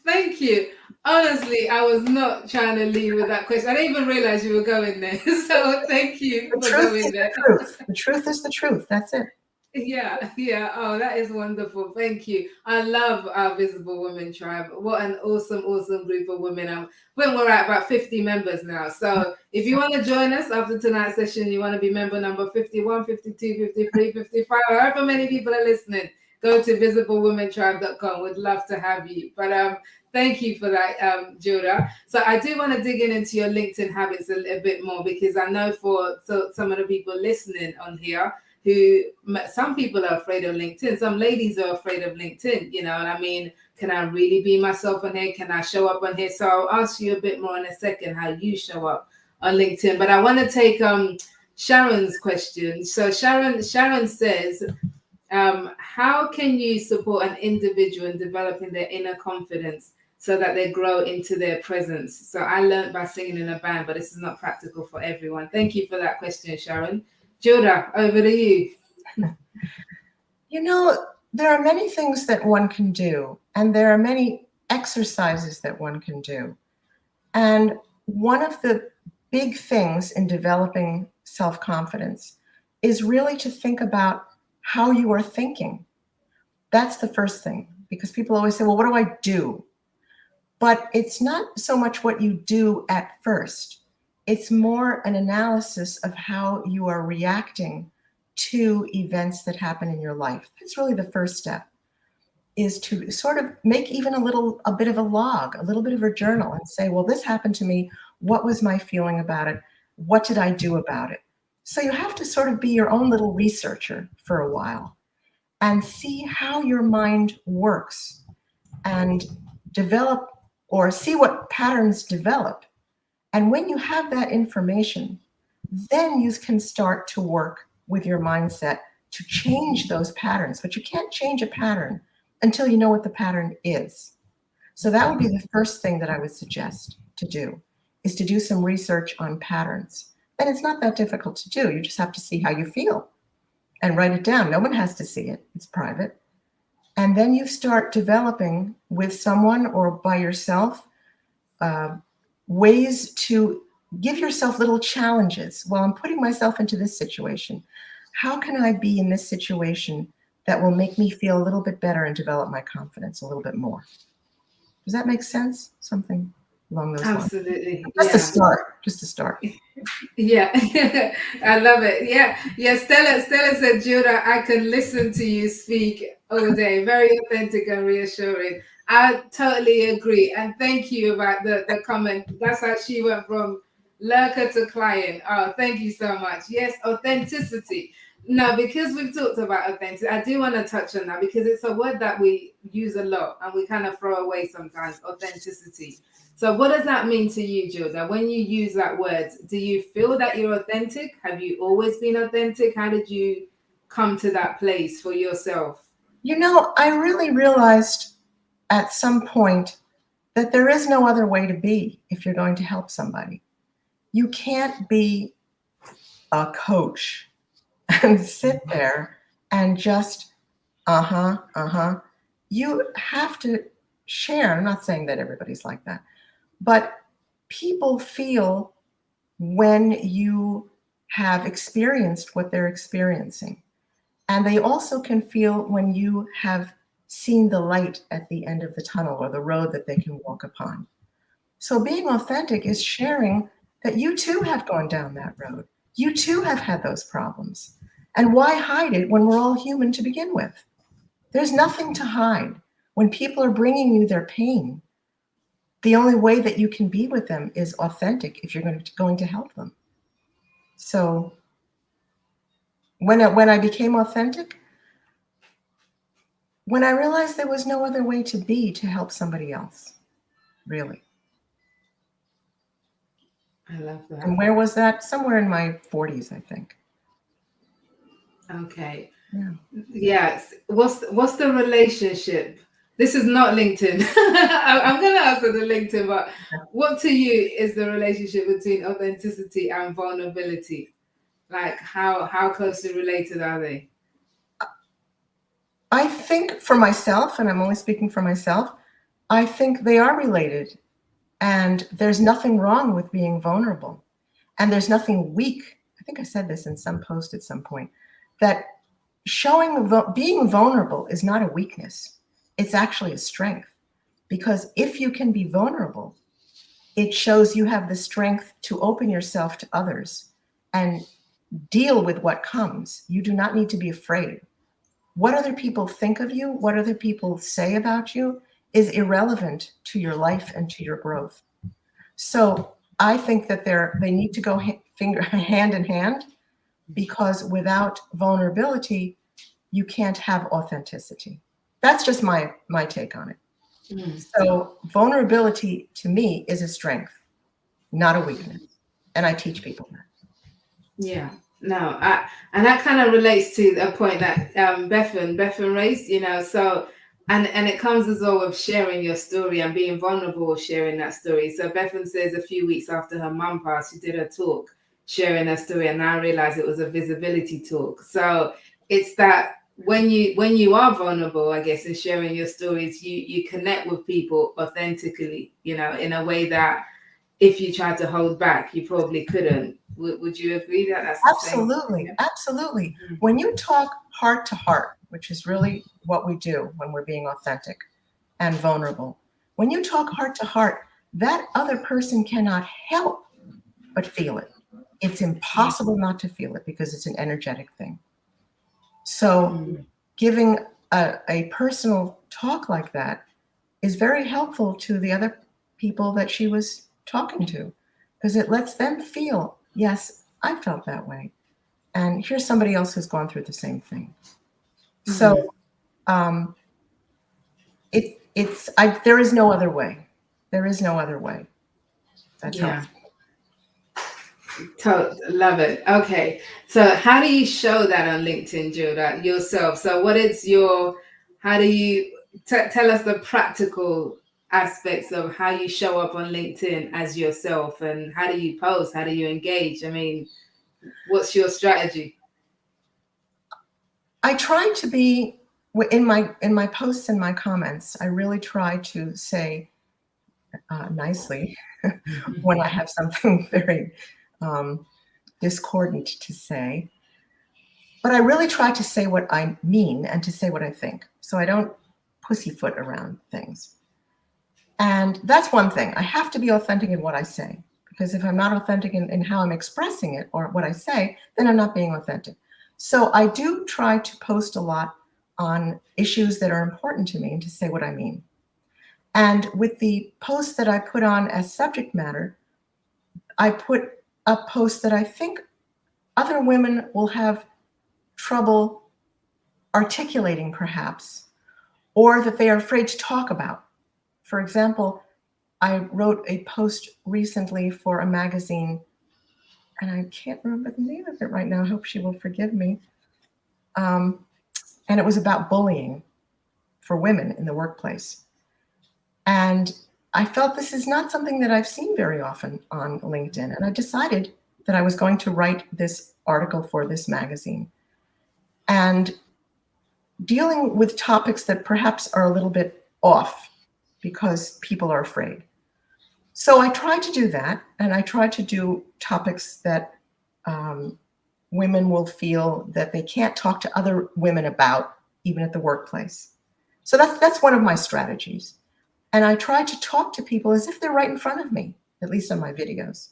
Thank you. Honestly, I was not trying to lead with that question. I didn't even realize you were going there. So thank you for going there. The truth is the truth. That's it. Yeah. Oh, that is wonderful. Thank you. I love our Visible Women tribe. What an awesome group of women. When we're at about 50 members now. So if you want to join us after tonight's session, you want to be member number 51, 52, 53, 55, however many people are listening, go to visiblewomentribe.com. We'd love to have you. But thank you for that, Gilda. So I do want to dig into your LinkedIn habits a little bit more, because I know for some of the people listening on here, some people are afraid of LinkedIn. Some ladies are afraid of LinkedIn, and I mean, can I really be myself on here? Can I show up on here? So I'll ask you a bit more in a second how you show up on LinkedIn. But I want to take Sharon's question. So Sharon says, how can you support an individual in developing their inner confidence so that they grow into their presence. So I learned by singing in a band, but this is not practical for everyone. Thank you for that question, Sharon. Gilda, over to you. You know, there are many things that one can do, and there are many exercises that one can do. And one of the big things in developing self-confidence is really to think about how you are thinking. That's the first thing, because people always say, well, what do I do? But it's not so much what you do at first. It's more an analysis of how you are reacting to events that happen in your life. That's really the first step, is to sort of make even a bit of a log, a little bit of a journal, and say, well, this happened to me. What was my feeling about it? What did I do about it? So you have to sort of be your own little researcher for a while and see how your mind works and develop, or see what patterns develop. And when you have that information, then you can start to work with your mindset to change those patterns. But you can't change a pattern until you know what the pattern is. So that would be the first thing that I would suggest to do, is to do some research on patterns. And it's not that difficult to do. You just have to see how you feel and write it down. No one has to see it. It's private. And then you start developing with someone or by yourself ways to give yourself little challenges. Well, I'm putting myself into this situation. How can I be in this situation that will make me feel a little bit better and develop my confidence a little bit more? Does that make sense? Something along those lines. Absolutely. Just a start. Yeah, I love it. Yeah. Stella said, Gilda, I can listen to you speak all day. Very authentic and reassuring. I totally agree. And thank you about the comment. That's how she went from lurker to client. Oh, thank you so much. Yes, authenticity. Now, because we've talked about authenticity, I do want to touch on that because it's a word that we use a lot and we kind of throw away sometimes, authenticity. So what does that mean to you, Gilda? When you use that word, do you feel that you're authentic? Have you always been authentic? How did you come to that place for yourself? You know, I really realized at some point that there is no other way to be if you're going to help somebody. You can't be a coach and sit there and just, You have to share. I'm not saying that everybody's like that, but people feel when you have experienced what they're experiencing. And they also can feel when you have seen the light at the end of the tunnel or the road that they can walk upon. So being authentic is sharing that you too have gone down that road. You too have had those problems. And why hide it when we're all human to begin with? There's nothing to hide. When people are bringing you their pain, the only way that you can be with them is authentic if you're going to help them. So when I became authentic, when I realized there was no other way to be to help somebody else, really. I love that. And where was that? Somewhere in my 40s, I think. Okay. Yeah. Yes. What's the relationship? This is not LinkedIn. I'm going to answer the LinkedIn, but what to you is the relationship between authenticity and vulnerability? Like how closely related are they? I think for myself, and I'm only speaking for myself, I think they are related. And there's nothing wrong with being vulnerable. And there's nothing weak. I think I said this in some post at some point, that being vulnerable is not a weakness. It's actually a strength. Because if you can be vulnerable, it shows you have the strength to open yourself to others and deal with what comes. You do not need to be afraid. What other people think of you, what other people say about you, is irrelevant to your life and to your growth. So I think that they need to go hand in hand, because without vulnerability, you can't have authenticity. That's just my take on it. So vulnerability to me is a strength, not a weakness. And I teach people that. Yeah. No, and that kind of relates to a point that Bethan raised, so And it comes as well with sharing your story and being vulnerable with sharing that story. So Bethan says a few weeks after her mum passed, she did a talk sharing her story, and I realized it was a visibility talk. So it's that when you are vulnerable, I guess, in sharing your stories, you connect with people authentically, in a way that if you tried to hold back, you probably couldn't. Would you agree that that's the same? Absolutely, absolutely. When you talk heart to heart, which is really what we do when we're being authentic and vulnerable, when you talk heart to heart, that other person cannot help but feel it. It's impossible not to feel it because it's an energetic thing. So giving a personal talk like that is very helpful to the other people that she was talking to, because it lets them feel, yes, I felt that way. And here's somebody else who's gone through the same thing. So there is no other way. There is no other way. That's Yeah. Love it. Okay. So how do you show that on LinkedIn, Gilda, yourself? So how do you tell us the practical aspects of how you show up on LinkedIn as yourself, and how do you post? How do you engage? I mean, what's your strategy? I try to be in my posts and my comments. I really try to say nicely when I have something very discordant to say. But I really try to say what I mean and to say what I think. So I don't pussyfoot around things. And that's one thing. I have to be authentic in what I say, because if I'm not authentic in how I'm expressing it or what I say, then I'm not being authentic. So I do try to post a lot on issues that are important to me and to say what I mean. And with the posts that I put on as subject matter, I put up posts that I think other women will have trouble articulating, perhaps, or that they are afraid to talk about. For example, I wrote a post recently for a magazine, and I can't remember the name of it right now. I hope she will forgive me. And it was about bullying for women in the workplace. And I felt this is not something that I've seen very often on LinkedIn. And I decided that I was going to write this article for this magazine. And dealing with topics that perhaps are a little bit off because people are afraid. So I try to do that, and I try to do topics that women will feel that they can't talk to other women about, even at the workplace. So that's one of my strategies. And I try to talk to people as if they're right in front of me, at least on my videos.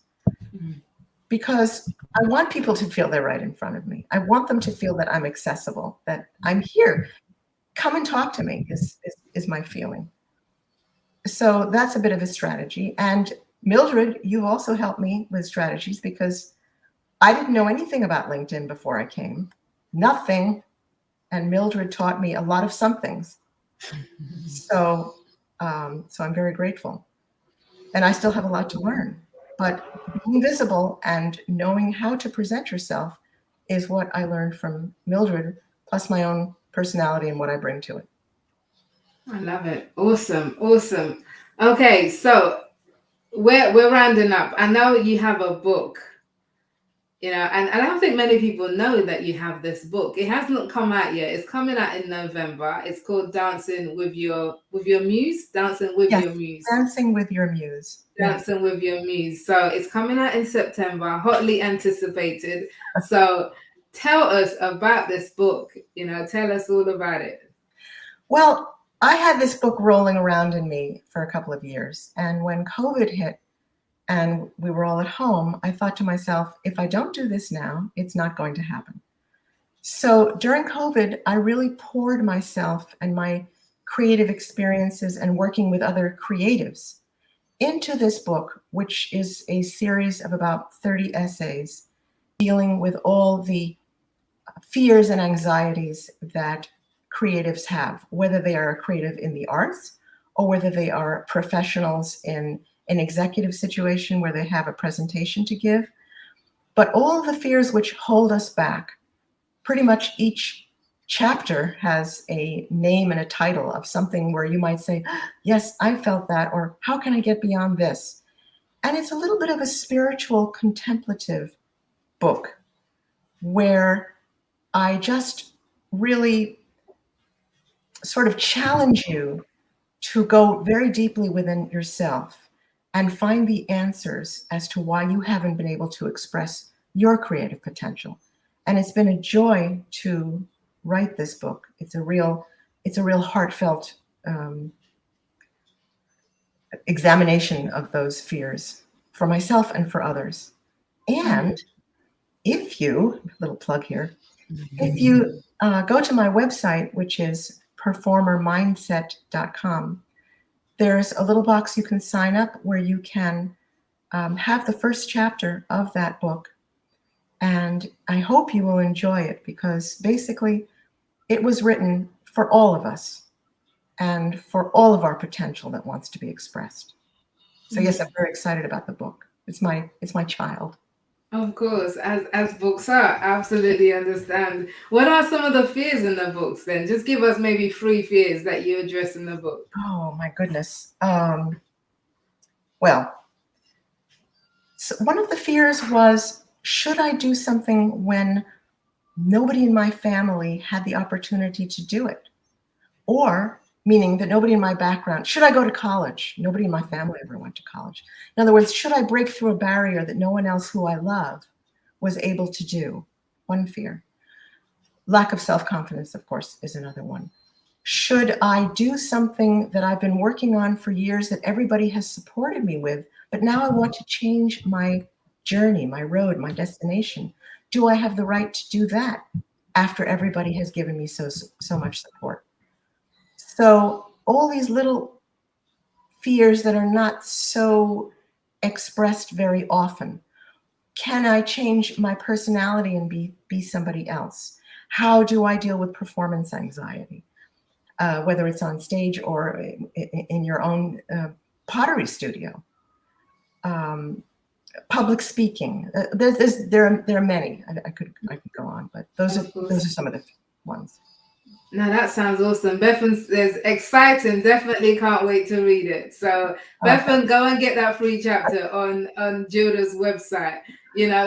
Because I want people to feel they're right in front of me. I want them to feel that I'm accessible, that I'm here. Come and talk to me is my feeling. So that's a bit of a strategy. And Mildred, you also helped me with strategies, because I didn't know anything about LinkedIn before I came. Nothing. And Mildred taught me a lot of somethings. So I'm very grateful. And I still have a lot to learn. But being visible and knowing how to present yourself is what I learned from Mildred, plus my own personality and what I bring to it. I love it. Awesome. Awesome. Okay, so we're rounding up. I know you have a book, and I don't think many people know that you have this book. It hasn't come out yet. It's coming out in November. It's called Dancing with Your Muse. Dancing with Your Muse. Dancing with Your Muse. Dancing with Your Muse. So it's coming out in September, hotly anticipated. So tell us about this book. Tell us all about it. Well, I had this book rolling around in me for a couple of years. And when COVID hit and we were all at home, I thought to myself, if I don't do this now, it's not going to happen. So during COVID, I really poured myself and my creative experiences and working with other creatives into this book, which is a series of about 30 essays dealing with all the fears and anxieties that creatives have, whether they are a creative in the arts or whether they are professionals in an executive situation where they have a presentation to give. But all of the fears which hold us back, pretty much each chapter has a name and a title of something where you might say, yes, I felt that, or how can I get beyond this? And it's a little bit of a spiritual contemplative book where I just really sort of challenge you to go very deeply within yourself and find the answers as to why you haven't been able to express your creative potential. And it's been a joy to write this book. It's a real heartfelt examination of those fears for myself and for others. And if you, little plug here, if you go to my website, which is performermindset.com, there's a little box you can sign up where you can have the first chapter of that book. And I hope you will enjoy it, because basically it was written for all of us and for all of our potential that wants to be expressed. So yes, I'm very excited about the book. It's my child. Of course, as books are, absolutely understand. What are some of the fears in the books then? Just give us maybe 3 fears that you address in the book. Oh my goodness. Well, so one of the fears was, should I do something when nobody in my family had the opportunity to do it? Or, meaning that nobody in my background, should I go to college? Nobody in my family ever went to college. In other words, should I break through a barrier that no one else who I love was able to do? One fear. Lack of self-confidence, of course, is another one. Should I do something that I've been working on for years that everybody has supported me with, but now I want to change my journey, my road, my destination? Do I have the right to do that after everybody has given me so much support? So all these little fears that are not so expressed very often. Can I change my personality and be somebody else? How do I deal with performance anxiety? Whether it's on stage or in your own pottery studio. Public speaking. There are many. I could go on, but those are some of the ones. No, that sounds awesome. Bethan says, exciting. Definitely can't wait to read it. So, Bethan, go and get that free chapter on Gilda's website.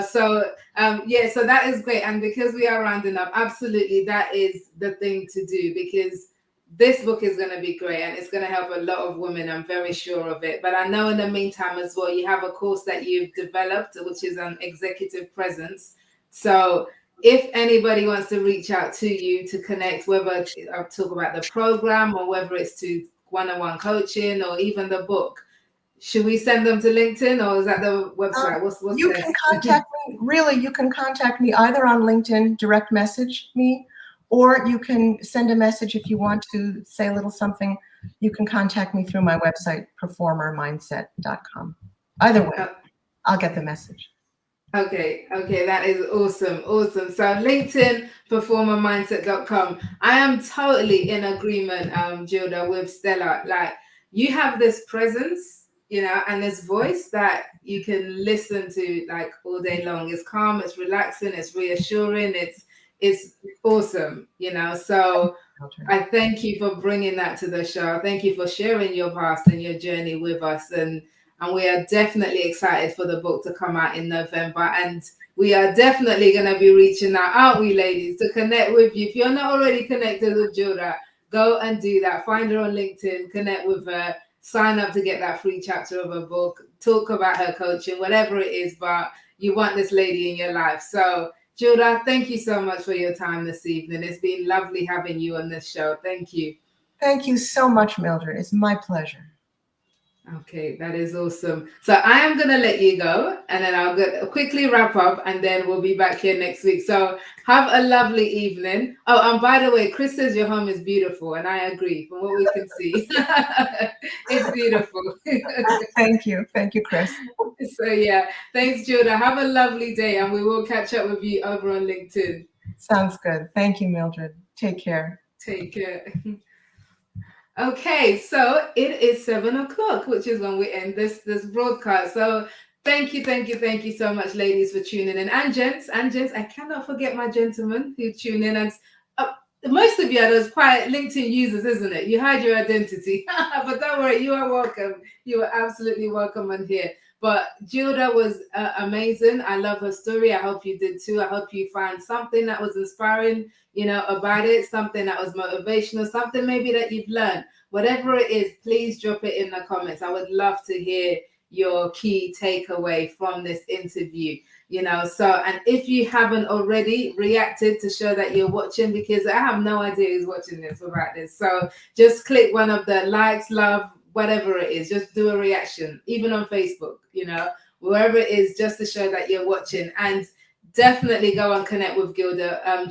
So that is great. And because we are rounding up, absolutely, that is the thing to do, because this book is going to be great and it's going to help a lot of women. I'm very sure of it. But I know in the meantime as well, you have a course that you've developed, which is on executive presence. So if anybody wants to reach out to you to connect, whether to talk about the program or whether it's to one-on-one coaching or even the book, should we send them to LinkedIn or is that the website? What's you can contact me. Really, you can contact me either on LinkedIn, direct message me, or you can send a message if you want to say a little something. You can contact me through my website, performermindset.com. Either way, I'll get the message. Okay, that is awesome. So LinkedIn, performermindset.com. I am totally in agreement, Gilda, with Stella. Like, you have this presence, and this voice that you can listen to like all day long. It's calm, it's relaxing, it's reassuring, it's awesome, So I thank you for bringing that to the show. Thank you for sharing your past and your journey with us. And we are definitely excited for the book to come out in November. And we are definitely going to be reaching out, aren't we, ladies, to connect with you. If you're not already connected with Gilda, go and do that. Find her on LinkedIn, connect with her, sign up to get that free chapter of her book, talk about her coaching, whatever it is, but you want this lady in your life. So, Gilda, thank you so much for your time this evening. It's been lovely having you on this show. Thank you. Thank you so much, Mildred. It's my pleasure. Okay, that is awesome. So I am going to let you go and then I'll quickly wrap up and then we'll be back here next week. So have a lovely evening. Oh, and by the way, Chris says your home is beautiful and I agree from what we can see. It's beautiful. Thank you. Thank you, Chris. So yeah, thanks, Gilda. Have a lovely day and we will catch up with you over on LinkedIn. Sounds good. Thank you, Mildred. Take care. Take care. Okay, so it is 7:00, which is when we end this broadcast. So thank you so much, ladies, for tuning in, and gents. I cannot forget my gentlemen who tune in. And most of you are those quiet LinkedIn users, isn't it? You hide your identity. But don't worry, you are welcome. You are absolutely welcome on here. But Gilda was amazing. I love her story. I hope you did too. I hope you find something that was inspiring, about it, something that was motivational, something maybe that you've learned. Whatever it is, please drop it in the comments. I would love to hear your key takeaway from this interview. And if you haven't already reacted to show that you're watching, because I have no idea who's watching this about this, so just click one of the likes, love, whatever it is, just do a reaction, even on Facebook, wherever it is, just to show that you're watching. And definitely go and connect with Gilda on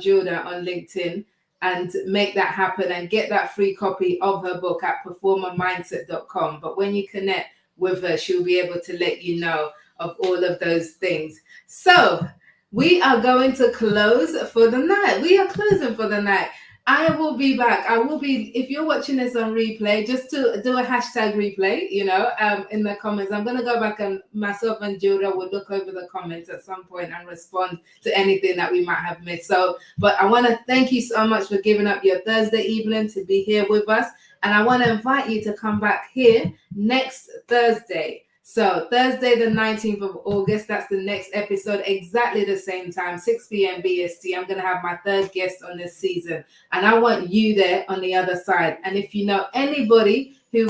LinkedIn and make that happen and get that free copy of her book at performermindset.com. But when you connect with her, she'll be able to let you know of all of those things. So we are going to close for the night. We are closing for the night. I will be back. If you're watching this on replay, just to do a hashtag replay, in the comments. I'm going to go back, and myself and Gilda will look over the comments at some point and respond to anything that we might have missed. But I want to thank you so much for giving up your Thursday evening to be here with us. And I want to invite you to come back here next Thursday. So Thursday, the 19th of August, that's the next episode, exactly the same time, 6 p.m. BST. I'm going to have my third guest on this season, and I want you there on the other side. And if you know anybody who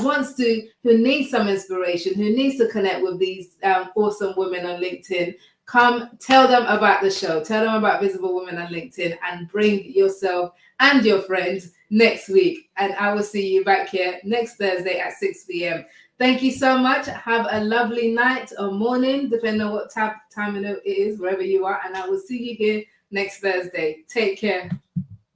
needs some inspiration, who needs to connect with these awesome women on LinkedIn, come tell them about the show. Tell them about Visible Women on LinkedIn, and bring yourself and your friends next week. And I will see you back here next Thursday at 6 p.m. Thank you so much. Have a lovely night or morning, depending on what time it is, wherever you are. And I will see you here next Thursday. Take care.